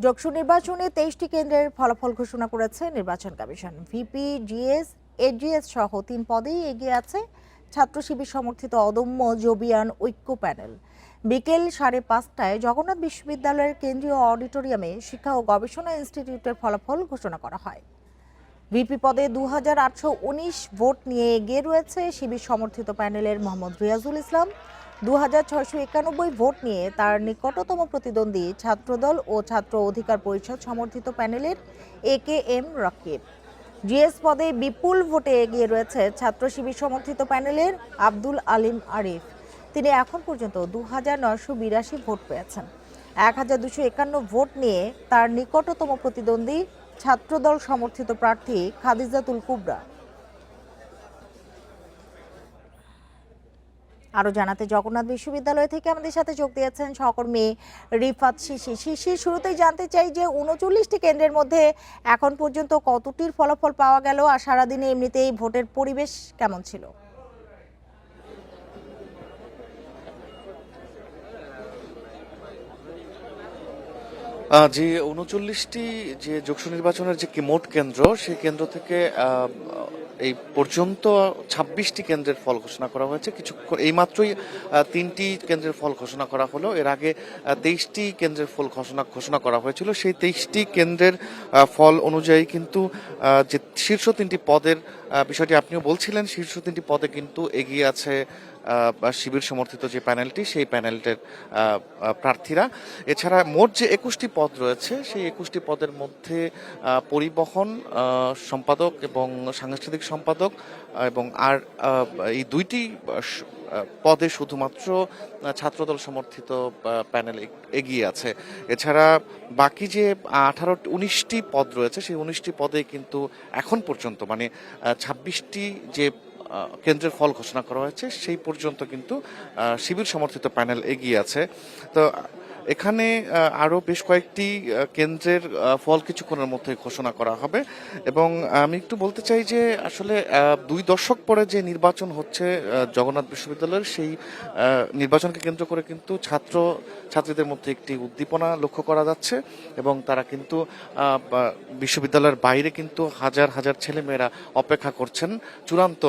ডাকসু নির্বাচনে ২৩টি কেন্দ্রের ফলাফল ঘোষণা করেছে নির্বাচন কমিশন। ভিপি, জিএস, এজিএস সহ ৩ পদেই এগিয়ে আছে ছাত্র শিবির সমর্থিত অদম্য জবিয়ান ঐক্য প্যানেল। বিকেল 5:30টায় জগন্নাথ বিশ্ববিদ্যালয়ের কেন্দ্রীয় অডিটোরিয়ামে শিক্ষা ও গবেষণা ইনস্টিটিউটের ফলাফল ঘোষণা করা হয়। ভিপি পদে ২,৮১৯ ভোট নিয়ে এগিয়ে রয়েছে শিবির সমর্থিত প্যানেলের মোহাম্মদ রিয়াজুল ইসলাম। ২,৬৯১ ভোট নিয়ে তার নিকটতম প্রতিদ্বন্দ্বী ছাত্রদল ও ছাত্র অধিকার পরিষদ সমর্থিত প্যানেলের AKM রকিব। জিএস পদে বিপুল ভোটে এগিয়ে রয়েছে ছাত্র শিবির সমর্থিত প্যানেলের আব্দুল আলিম আরিফ। তিনি এখন পর্যন্ত ২,৯৮২ ভোট পেয়েছেন। ১,২৫১ ভোট নিয়ে তার নিকটতম প্রতিদ্বন্দ্বী ছাত্রদল সমর্থিত প্রার্থী খাদিজাতুল কুবরা। আরো জানাতে জগন্নাথ বিশ্ববিদ্যালয় থেকে আমাদের সাথে যোগ দিয়েছেন সহকর্মী রিফাত শিশির। শিশির, শুরুতেই জানতে চাই যে ৩৯টি কেন্দ্রের মধ্যে এখন পর্যন্ত কতটির ফলাফল পাওয়া গেল, আর সারাদিনে এমনিতেই ভোটের পরিবেশ কেমন ছিল? যে ৩৯টি যে ডাকসু নির্বাচনের যে মোট কেন্দ্র, সেই কেন্দ্র থেকে এই পর্যন্ত ২৬টি কেন্দ্রের ফল ঘোষণা করা হয়েছে। এইমাত্রই ৩টি কেন্দ্রের ফল ঘোষণা করা হলো। এর আগে ২৩টি কেন্দ্রের ফল ঘোষণা করা হয়েছিল। সেই ২৩টি কেন্দ্রের ফল অনুযায়ী কিন্তু যে শীর্ষ ৩টি পদের বিষয়টি আপনিও বলছিলেন, শীর্ষ ৩টি পদে কিন্তু এগিয়ে আছে শিবির সমর্থিত যে প্যানেলটি, সেই প্যানেলটির প্রার্থীরা। এছাড়া মোট যে ২১টি পদ রয়েছে, সেই ২১টি পদের মধ্যে পরিবহন সম্পাদক এবং সাংস্কৃতিক সম্পাদক এবং আর এই দুইটি পদে শুধুমাত্র ছাত্রদল সমর্থিত প্যানেল এগিয়ে আছে। এছাড়া বাকি যে ১৯টি পদ রয়েছে, সেই ১৯টি পদে কিন্তু এখন পর্যন্ত মানে ২৬টি যে কেন্দ্রের ফল ঘোষণা করা হয়েছে, সেই পর্যন্ত কিন্তু শিবির সমর্থিত প্যানেল এগিয়ে আছে। তো এখানে আরও বেশ কয়েকটি কেন্দ্রের ফল কিছুক্ষণের মধ্যে ঘোষণা করা হবে। এবং আমি একটু বলতে চাই যে আসলে ২ দশক পরে যে নির্বাচন হচ্ছে জগন্নাথ বিশ্ববিদ্যালয়ের, সেই নির্বাচনকে কেন্দ্র করে কিন্তু ছাত্রীদের মধ্যে একটি উদ্দীপনা লক্ষ্য করা যাচ্ছে এবং তারা কিন্তু বিশ্ববিদ্যালয়ের বাইরে কিন্তু হাজার হাজার ছেলেমেয়েরা অপেক্ষা করছেন চূড়ান্ত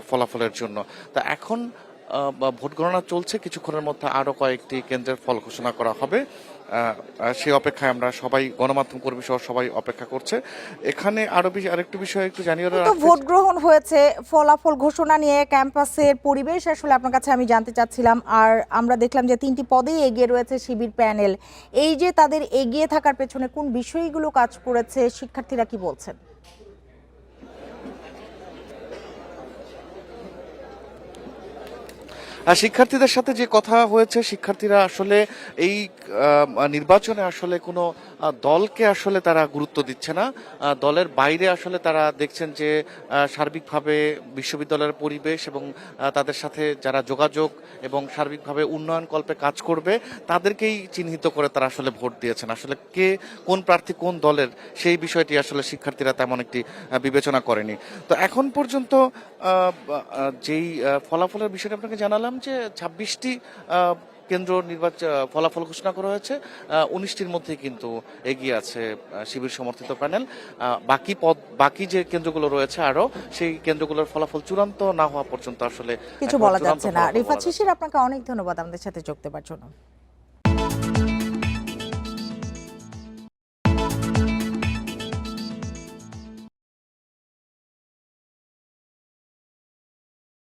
ফলাফলের জন্য। তা এখন ভোট গণনা চলছে, কিছুক্ষণের মধ্যে আরো কয়েকটি কেন্দ্রের ফল ঘোষণা করা হবে। সেই অপেক্ষায় আমরা সবাই, গণমাধ্যম কর্মী সহ সবাই অপেক্ষা করছে। এখানে আরেকটু বিষয় একটু জানিয়ে তো ভোট গ্রহণ হয়েছে, ফলাফল ঘোষণা নিয়ে ক্যাম্পাসের পরিবেশ আসলে আপনার কাছে আমি জানতে চাচ্ছিলাম। আর আমরা দেখলাম যে 3টি পদেই এগিয়ে রয়েছে শিবির প্যানেল। এই যে তাদের এগিয়ে থাকার পেছনে কোন বিষয়গুলো কাজ করেছে, শিক্ষার্থীরা কি বলছেন? শিক্ষার্থীদের সাথে যে কথা হয়েছে, শিক্ষার্থীরা আসলে এই নির্বাচনে আসলে কোনো দলকে আসলে তারা গুরুত্ব দিচ্ছে না। দলের বাইরে আসলে তারা দেখছেন যে সার্বিকভাবে বিশ্ববিদ্যালয়ের পরিবেশ এবং তাদের সাথে যারা যোগাযোগ এবং সার্বিকভাবে উন্নয়ন কল্পে কাজ করবে, তাদেরকেই চিহ্নিত করে তারা আসলে ভোট দিয়েছেন। আসলে কে কোন প্রার্থী কোন দলের, সেই বিষয়টি আসলে শিক্ষার্থীরা তেমন একটি বিবেচনা করেনি। তো এখন পর্যন্ত যেই ফলাফলের বিষয়টা আপনাকে জানালাম যে ২৬টি কেন্দ্র ফলাফল ঘোষণা করা হয়েছে। ১৯টির মধ্যে কিন্তু এগিয়ে আছে শিবির সমর্থিত প্যানেল। বাকি যে কেন্দ্রগুলো রয়েছে আরো, সেই কেন্দ্রগুলোর ফলাফল চূড়ান্ত না হওয়া পর্যন্ত আসলে কিছু বলা যাচ্ছে না। রিফাত শিশির, আপনাকে অনেক ধন্যবাদ আমাদের সাথে যোগ দেওয়ার জন্য।